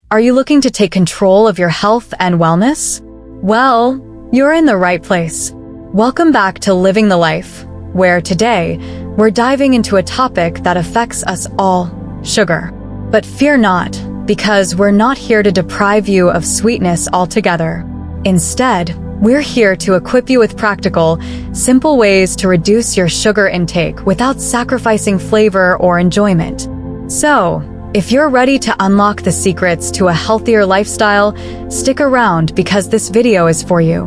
Are you looking to take control of your health and wellness? Well, you're in the right place. Welcome back to Living the Life, where today we're diving into a topic that affects us all, sugar. But fear not, because we're not here to deprive you of sweetness altogether. Instead, we're here to equip you with practical, simple ways to reduce your sugar intake without sacrificing flavor or enjoyment. So, if you're ready to unlock the secrets to a healthier lifestyle, stick around because this video is for you.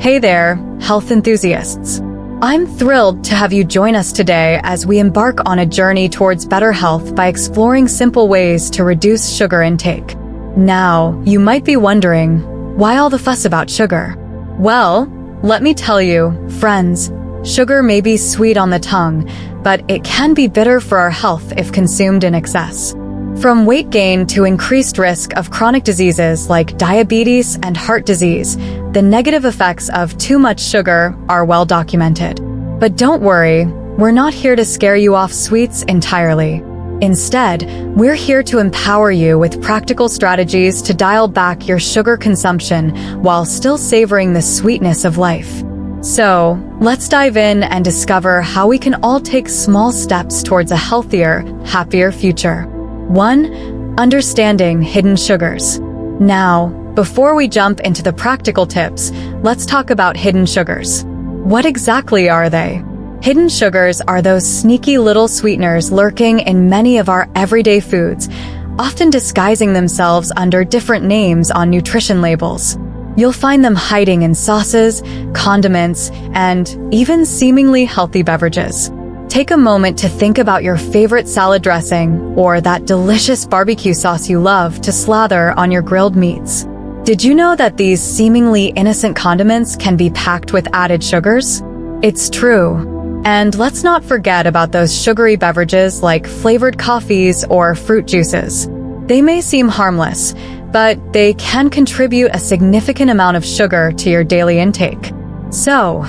Hey there, health enthusiasts. I'm thrilled to have you join us today as we embark on a journey towards better health by exploring simple ways to reduce sugar intake. Now, you might be wondering, why all the fuss about sugar? Well, let me tell you, friends, sugar may be sweet on the tongue, but it can be bitter for our health if consumed in excess. From weight gain to increased risk of chronic diseases like diabetes and heart disease, the negative effects of too much sugar are well documented. But don't worry, we're not here to scare you off sweets entirely. Instead, we're here to empower you with practical strategies to dial back your sugar consumption while still savoring the sweetness of life. So, let's dive in and discover how we can all take small steps towards a healthier, happier future. 1. Understanding hidden sugars. Now, before we jump into the practical tips, let's talk about hidden sugars. What exactly are they? Hidden sugars are those sneaky little sweeteners lurking in many of our everyday foods, often disguising themselves under different names on nutrition labels. You'll find them hiding in sauces, condiments, and even seemingly healthy beverages. Take a moment to think about your favorite salad dressing or that delicious barbecue sauce you love to slather on your grilled meats. Did you know that these seemingly innocent condiments can be packed with added sugars? It's true. And let's not forget about those sugary beverages like flavored coffees or fruit juices. They may seem harmless, but they can contribute a significant amount of sugar to your daily intake. So,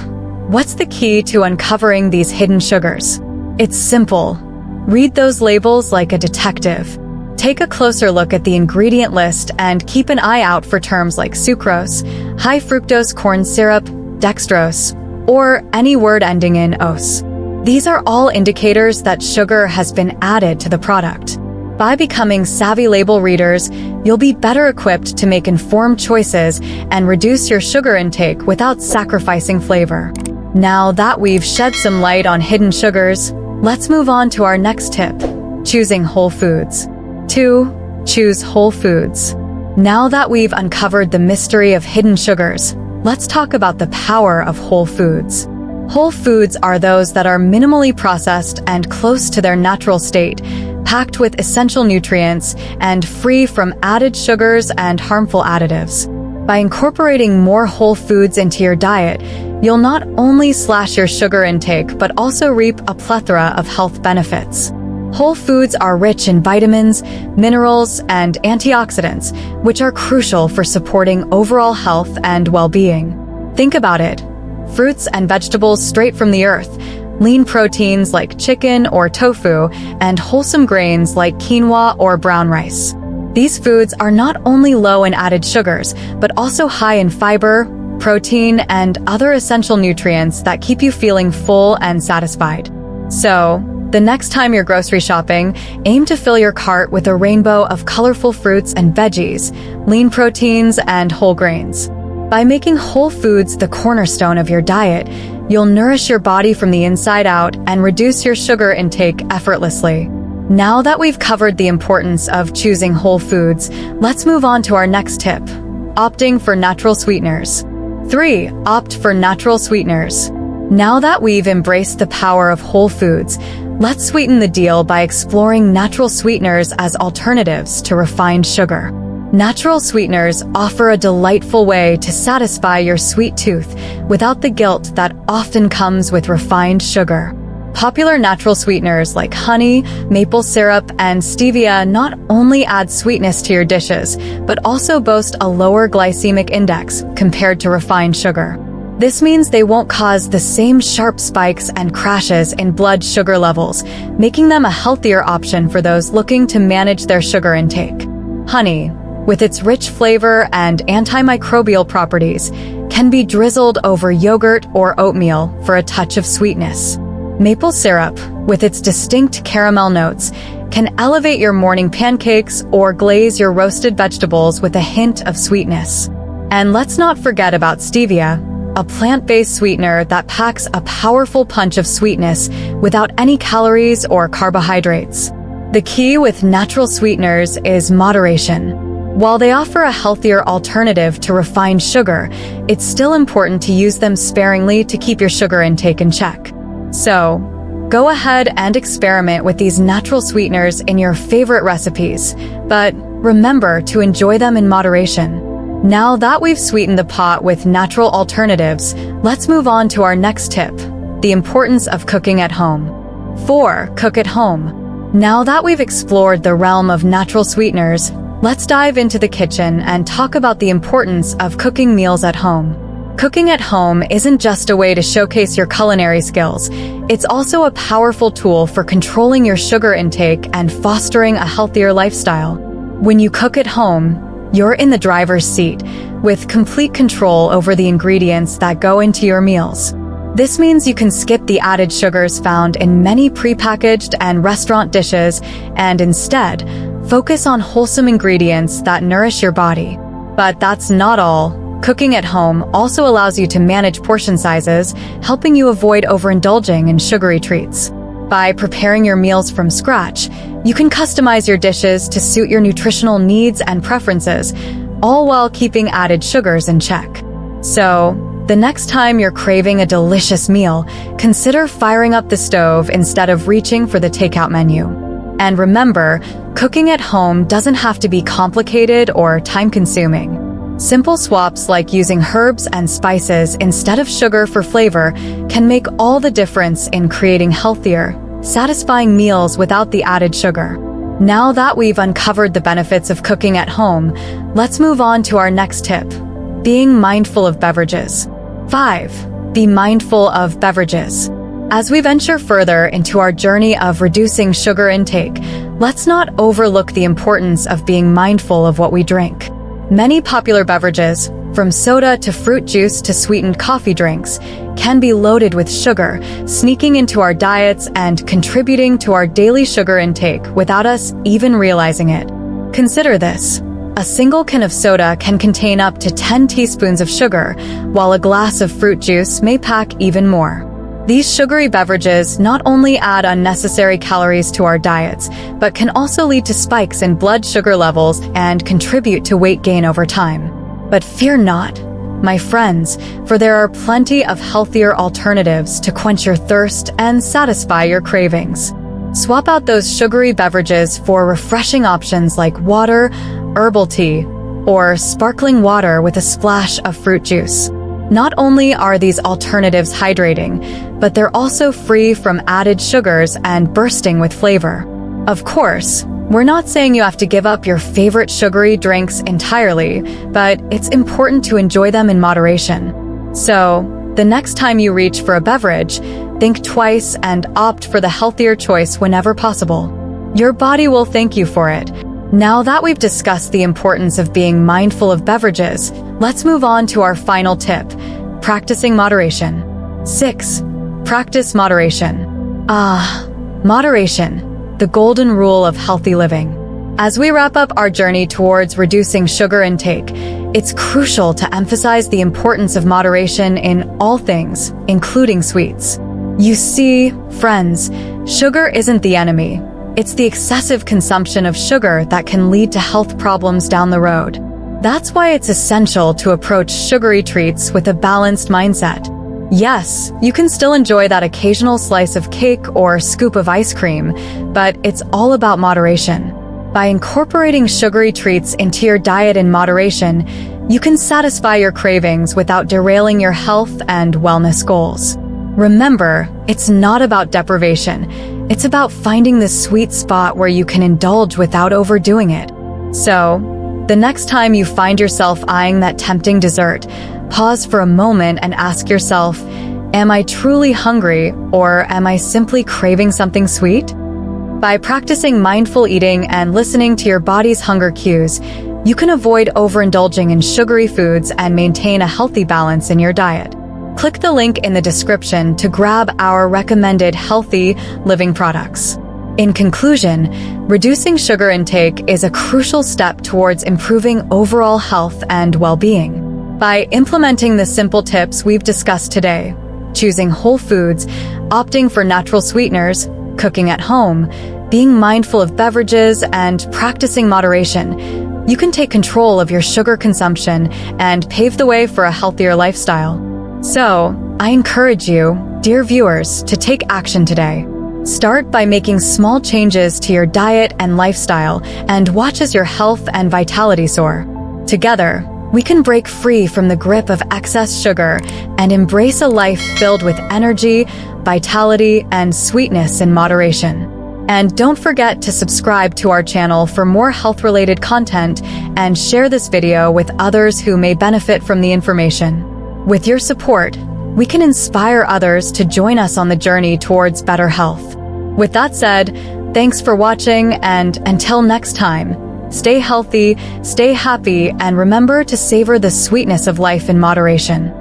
what's the key to uncovering these hidden sugars? It's simple. Read those labels like a detective. Take a closer look at the ingredient list and keep an eye out for terms like sucrose, high fructose corn syrup, dextrose, or any word ending in ose. These are all indicators that sugar has been added to the product. By becoming savvy label readers, you'll be better equipped to make informed choices and reduce your sugar intake without sacrificing flavor. Now that we've shed some light on hidden sugars, let's move on to our next tip, choosing whole foods. 2. Choose whole foods. Now that we've uncovered the mystery of hidden sugars, let's talk about the power of whole foods. Whole foods are those that are minimally processed and close to their natural state, packed with essential nutrients and free from added sugars and harmful additives. By incorporating more whole foods into your diet, you'll not only slash your sugar intake but also reap a plethora of health benefits. Whole foods are rich in vitamins, minerals, and antioxidants, which are crucial for supporting overall health and well-being. Think about it. Fruits and vegetables straight from the earth, lean proteins like chicken or tofu, and wholesome grains like quinoa or brown rice. These foods are not only low in added sugars, but also high in fiber, protein, and other essential nutrients that keep you feeling full and satisfied. So, the next time you're grocery shopping, aim to fill your cart with a rainbow of colorful fruits and veggies, lean proteins, and whole grains. By making whole foods the cornerstone of your diet, you'll nourish your body from the inside out and reduce your sugar intake effortlessly. Now that we've covered the importance of choosing whole foods, let's move on to our next tip, opting for natural sweeteners. 3. Opt for natural sweeteners. Now that we've embraced the power of whole foods, let's sweeten the deal by exploring natural sweeteners as alternatives to refined sugar. Natural sweeteners offer a delightful way to satisfy your sweet tooth without the guilt that often comes with refined sugar. Popular natural sweeteners like honey, maple syrup, and stevia not only add sweetness to your dishes, but also boast a lower glycemic index compared to refined sugar. This means they won't cause the same sharp spikes and crashes in blood sugar levels, making them a healthier option for those looking to manage their sugar intake. Honey, with its rich flavor and antimicrobial properties, can be drizzled over yogurt or oatmeal for a touch of sweetness. Maple syrup, with its distinct caramel notes, can elevate your morning pancakes or glaze your roasted vegetables with a hint of sweetness. And let's not forget about stevia, a plant-based sweetener that packs a powerful punch of sweetness without any calories or carbohydrates. The key with natural sweeteners is moderation. While they offer a healthier alternative to refined sugar, it's still important to use them sparingly to keep your sugar intake in check. So, go ahead and experiment with these natural sweeteners in your favorite recipes, but remember to enjoy them in moderation. Now that we've sweetened the pot with natural alternatives, let's move on to our next tip, the importance of cooking at home. 4. Cook at home. Now that we've explored the realm of natural sweeteners, let's dive into the kitchen and talk about the importance of cooking meals at home. Cooking at home isn't just a way to showcase your culinary skills, it's also a powerful tool for controlling your sugar intake and fostering a healthier lifestyle. When you cook at home, you're in the driver's seat, with complete control over the ingredients that go into your meals. This means you can skip the added sugars found in many prepackaged and restaurant dishes and instead focus on wholesome ingredients that nourish your body. But that's not all. Cooking at home also allows you to manage portion sizes, helping you avoid overindulging in sugary treats. By preparing your meals from scratch, you can customize your dishes to suit your nutritional needs and preferences, all while keeping added sugars in check. So, the next time you're craving a delicious meal, consider firing up the stove instead of reaching for the takeout menu. And remember, cooking at home doesn't have to be complicated or time-consuming. Simple swaps like using herbs and spices instead of sugar for flavor can make all the difference in creating healthier, satisfying meals without the added sugar. Now that we've uncovered the benefits of cooking at home, let's move on to our next tip, being mindful of beverages. 5. Be mindful of beverages. As we venture further into our journey of reducing sugar intake, let's not overlook the importance of being mindful of what we drink. Many popular beverages, from soda to fruit juice to sweetened coffee drinks, can be loaded with sugar, sneaking into our diets and contributing to our daily sugar intake without us even realizing it. Consider this. A single can of soda can contain up to 10 teaspoons of sugar, while a glass of fruit juice may pack even more. These sugary beverages not only add unnecessary calories to our diets, but can also lead to spikes in blood sugar levels and contribute to weight gain over time. But fear not, my friends, for there are plenty of healthier alternatives to quench your thirst and satisfy your cravings. Swap out those sugary beverages for refreshing options like water, herbal tea, or sparkling water with a splash of fruit juice. Not only are these alternatives hydrating, but they're also free from added sugars and bursting with flavor. Of course, we're not saying you have to give up your favorite sugary drinks entirely, but it's important to enjoy them in moderation. So, the next time you reach for a beverage, think twice and opt for the healthier choice whenever possible. Your body will thank you for it. Now that we've discussed the importance of being mindful of beverages, let's move on to our final tip, practicing moderation. 6. Practice moderation. Moderation, the golden rule of healthy living. As we wrap up our journey towards reducing sugar intake, it's crucial to emphasize the importance of moderation in all things, including sweets. You see, friends, sugar isn't the enemy. It's the excessive consumption of sugar that can lead to health problems down the road. That's why it's essential to approach sugary treats with a balanced mindset. Yes, you can still enjoy that occasional slice of cake or scoop of ice cream, but it's all about moderation. By incorporating sugary treats into your diet in moderation, you can satisfy your cravings without derailing your health and wellness goals. Remember, it's not about deprivation. It's about finding the sweet spot where you can indulge without overdoing it. So, the next time you find yourself eyeing that tempting dessert, pause for a moment and ask yourself, am I truly hungry or am I simply craving something sweet? By practicing mindful eating and listening to your body's hunger cues, you can avoid overindulging in sugary foods and maintain a healthy balance in your diet. Click the link in the description to grab our recommended healthy living products. In conclusion, reducing sugar intake is a crucial step towards improving overall health and well-being. By implementing the simple tips we've discussed today, choosing whole foods, opting for natural sweeteners, cooking at home, being mindful of beverages, and practicing moderation, you can take control of your sugar consumption and pave the way for a healthier lifestyle. So, I encourage you, dear viewers, to take action today. Start by making small changes to your diet and lifestyle and watch as your health and vitality soar. Together, we can break free from the grip of excess sugar and embrace a life filled with energy, vitality, and sweetness in moderation. And don't forget to subscribe to our channel for more health-related content and share this video with others who may benefit from the information. With your support, we can inspire others to join us on the journey towards better health. With that said, thanks for watching, and until next time, stay healthy, stay happy, and remember to savor the sweetness of life in moderation.